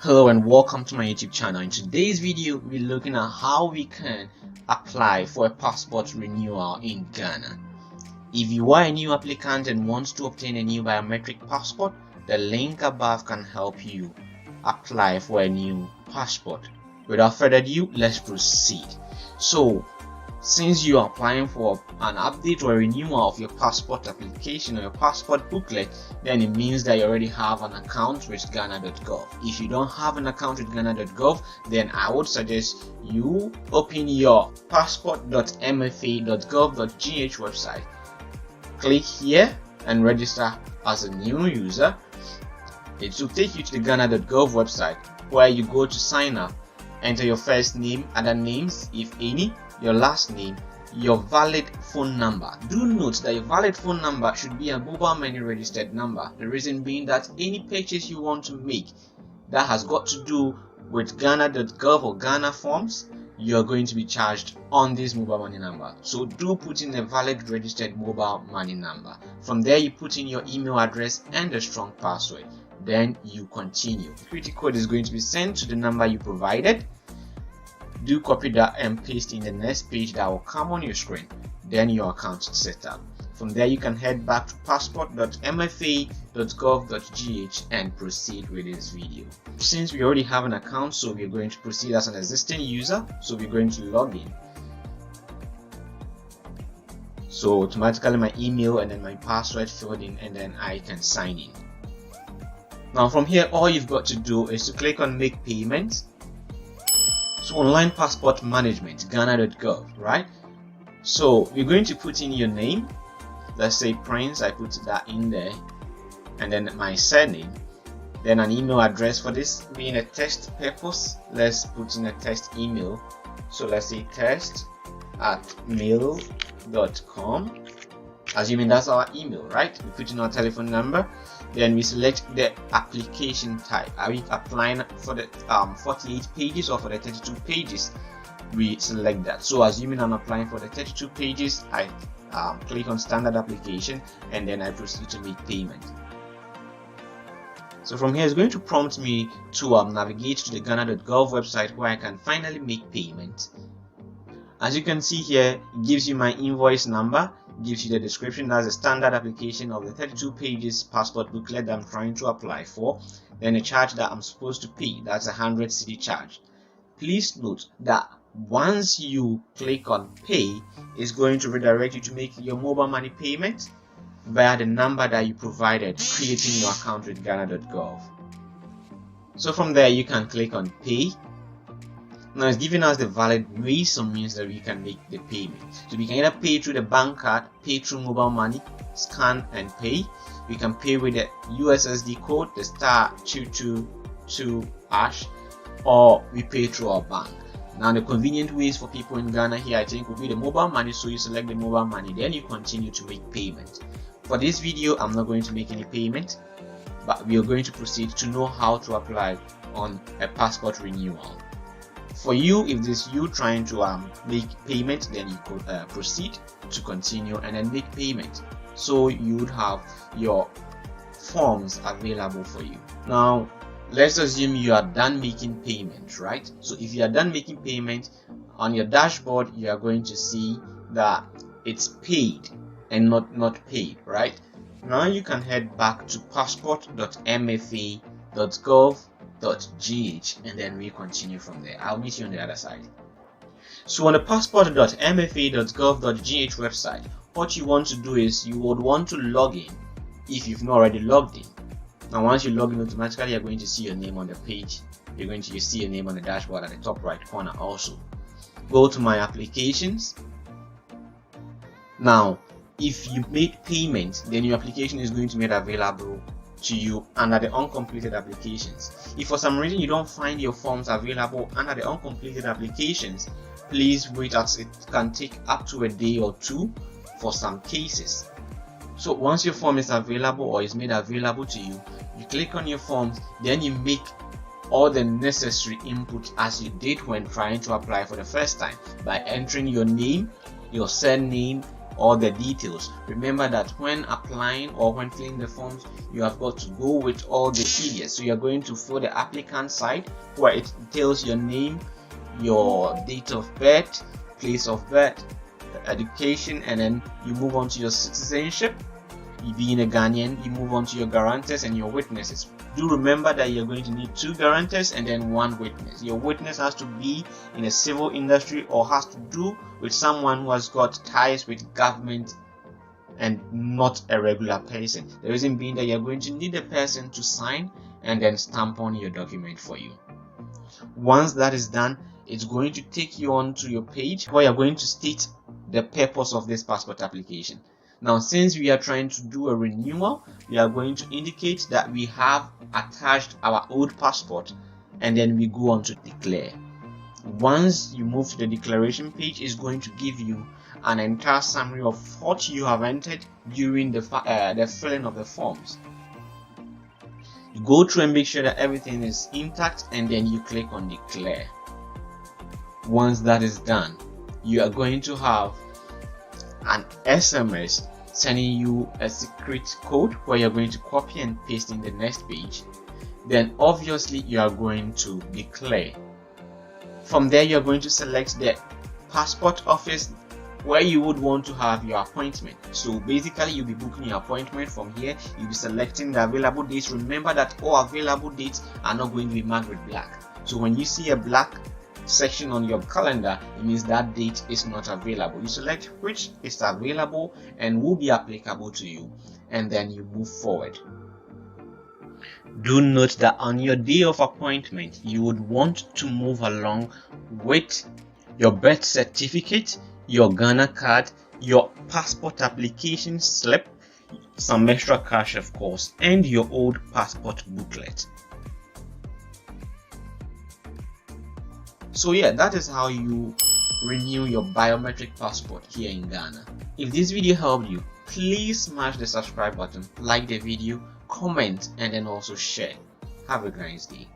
Hello and welcome to my YouTube channel. In today's video, we're looking at how we can apply for a passport renewal in Ghana. If you are a new applicant and want to obtain a new biometric passport, the link above can help you apply for a new passport. Without further ado, let's proceed. So, since you are applying for an update or a renewal of your passport application or your passport booklet, then it means that you already have an account with Ghana.gov. If you don't have an account with Ghana.gov, then I would suggest you open your passport.mfa.gov.gh website. Click here and register as a new user. It will take you to the Ghana.gov website where you go to sign up. Enter your first name, other names if any, your last name, your valid phone number. Do note that your valid phone number should be a mobile money registered number. The reason being that any purchase you want to make that has got to do with Ghana.gov or Ghana forms, you're going to be charged on this mobile money number. So do put in a valid registered mobile money number. From there, you put in your email address and a strong password. Then you continue. Security code is going to be sent to the number you provided. Do copy that and paste in the next page that will come on your screen. Then your account is set up. From there, you can head back to passport.mfa.gov.gh and proceed with this video. Since we already have an account, so we're going to proceed as an existing user. So we're going to log in. So automatically my email and then my password filled in, and then I can sign in. Now from here, all you've got to do is to click on make payment. So online passport management, Ghana.gov, right? So we're going to put in your name. Let's say Prince, I put that in there, and then my surname, then an email address. For this being a test purpose, let's put in a test email. So let's say test@mail.com. Assuming that's our email, right? We put in our telephone number, then we select the application type. Are we applying for the 48 pages or for the 32 pages? We select that. So assuming I'm applying for the 32 pages, I click on standard application, and then I proceed to make payment. So from here, it's going to prompt me to navigate to the Ghana.gov website where I can finally make payment. As you can see here, it gives you my invoice number, gives you the description. That's the standard application of the 32 pages passport booklet that I'm trying to apply for. Then the charge that I'm supposed to pay, that's a 100 cedi charge. Please note that once you click on pay, it's going to redirect you to make your mobile money payment via the number that you provided creating your account with Ghana.gov. So from there, you can click on pay. Now it's giving us the valid ways or means that we can make the payment. So we can either pay through the bank card, pay through mobile money, scan and pay. We can pay with the USSD code, the *222#, or we pay through our bank. Now the convenient ways for people in Ghana here, I think, will be the mobile money. So you select the mobile money, then you continue to make payment. For this video, I'm not going to make any payment, but we are going to proceed to know how to apply on a passport renewal. For you, if this is you trying to make payment, then you could proceed to continue and then make payment. So you would have your forms available for you. Now let's assume you are done making payment, right? So if you are done making payment, on your dashboard you are going to see that it's paid and not paid, right? Now you can head back to passport.mfa.gov.gh and then we continue from there. I'll meet you on the other side. So on the passport.mfa.gov.gh website, what you want to do is you would want to log in if you've not already logged in. Now once you log in, automatically you're going to see your name on the page. You're going to see your name on the dashboard at the top right corner also. Go to my applications. Now if you made payment, then your application is going to be made available to you under the uncompleted applications. If for some reason you don't find your forms available under the uncompleted applications, please wait, as it can take up to a day or two for some cases. So once your form is available or is made available to you, you click on your forms, then you make all the necessary input as you did when trying to apply for the first time by entering your name, your surname, all the details. Remember that when applying or when filling the forms, you have got to go with all the periods. So you're going to fill the applicant side where it details your name, your date of birth, place of birth, education, and then you move on to your citizenship. You being a Ghanaian, you move on to your guarantors and your witnesses. Do remember that you're going to need 2 guarantors and then 1 witness. Your witness has to be in a civil industry or has to do with someone who has got ties with government and not a regular person. The reason being that you're going to need a person to sign and then stamp on your document for you. Once that is done, it's going to take you on to your page where you're going to state the purpose of this passport application. Now, since we are trying to do a renewal, we are going to indicate that we have attached our old passport, and then we go on to declare. Once you move to the declaration page, it's going to give you an entire summary of what you have entered during the filling of the forms. You go through and make sure that everything is intact, and then you click on declare. Once that is done, you are going to have an SMS sending you a secret code where you're going to copy and paste in the next page. Then obviously you are going to declare. From there, you're going to select the passport office where you would want to have your appointment. So basically, you'll be booking your appointment from here. You'll be selecting the available dates. Remember that all available dates are not going to be marked with black. So when you see a black section on your calendar, it means that date is not available. You select which is available and will be applicable to you, and then you move forward. Do note that on your day of appointment, you would want to move along with your birth certificate, your Ghana card, your passport application slip, some extra cash of course, and your old passport booklet. So yeah, that is how you renew your biometric passport here in Ghana. If this video helped you, please smash the subscribe button, like the video, comment, and then also share. Have a nice day.